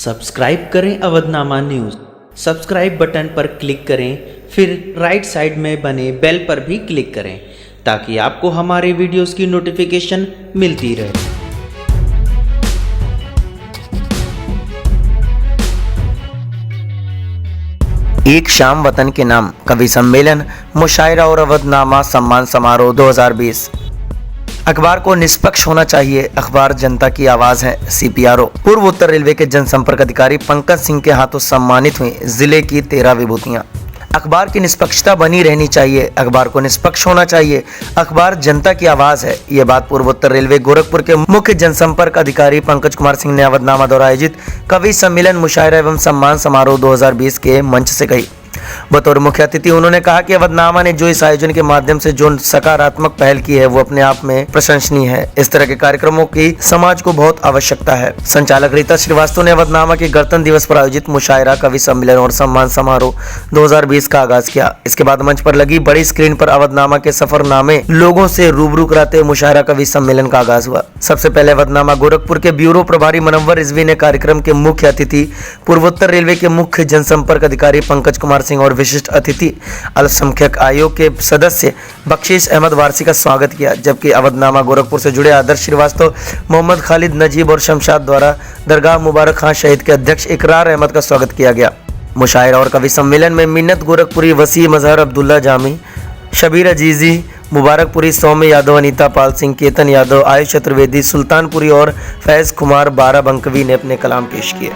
Subscribe करें Avadhnama news. Subscribe button पर click करें, फिर राइट साइड में बने बेल पर भी क्लिक करें ताकि आपको हमारे वीडियोस की नोटिफिकेशन मिलती रहे। एक शाम वतन के नाम कवि सम्मेलन, मुशायरा और अवधनामा सम्मान समारोह 2020। अखबार को निष्पक्ष होना चाहिए, अखबार जनता की आवाज है। CPRO पूर्व उत्तर रेलवे के जनसंपर्क अधिकारी पंकज सिंह के हाथों सम्मानित हुई जिले की 13 विभूतियां। अखबार की निष्पक्षता बनी रहनी चाहिए, अखबार को निष्पक्ष होना चाहिए, अखबार जनता की आवाज है। ये बात पूर्व उत्तर रेलवे गोरखपुर के मुख्य जनसंपर्क अधिकारी पंकज कुमार सिंह ने अवधनामा द्वारा आयोजित कवि सम्मेलन, मुशायरा एवं सम्मान समारोह 2020 के मंच से कही। बतौर मुख्य अतिथि उन्होंने कहा कि अवधनामा ने जो इस आयोजन के माध्यम से जो सकारात्मक पहल की है वो अपने आप में प्रशंसनीय है। इस तरह के कार्यक्रमों की समाज को बहुत आवश्यकता है। संचालक रीता श्रीवास्तव ने अवधनामा के गणतंत्र दिवस पर आयोजित मुशायरा, कवि सम्मेलन और सम्मान समारोह 2020 का आगाज किया। इसके बाद मंच पर लगी बड़ी स्क्रीन पर अवधनामा के सफरनामे लोगों से रूबरू कराते हुए मुशायरा कवि सम्मेलन का आगाज हुआ। सबसे पहले अवधनामा गोरखपुर के ब्यूरो प्रभारी मुनव्वर रिजवी ने कार्यक्रम के मुख्य अतिथि पूर्वोत्तर रेलवे के मुख्य जनसंपर्क अधिकारी पंकज कुमार सिंह और विशिष्ट अतिथि अल्पसंख्यक आयोग के सदस्य बख्शीश अहमद वारसी का स्वागत किया, जबकि अवधनामा गोरखपुर से जुड़े आदर्श श्रीवास्तव, मोहम्मद खालिद नजीब और शमशाद द्वारा दरगाह मुबारक खान शहीद के अध्यक्ष इकरार अहमद का स्वागत किया गया। मुशायरा और कवि सम्मेलन में मिन्नत गोरखपुरी, वसीम अजहर, अब्दुल्ला जामी, शबीर अजीजी, मुबारकपुरी, सौम्य यादव, अनीता पाल सिंह, केतन यादव, आयुष चतुर्वेदी, सुल्तानपुरी और फैज कुमार बाराबंकवी ने अपने कलाम पेश किए।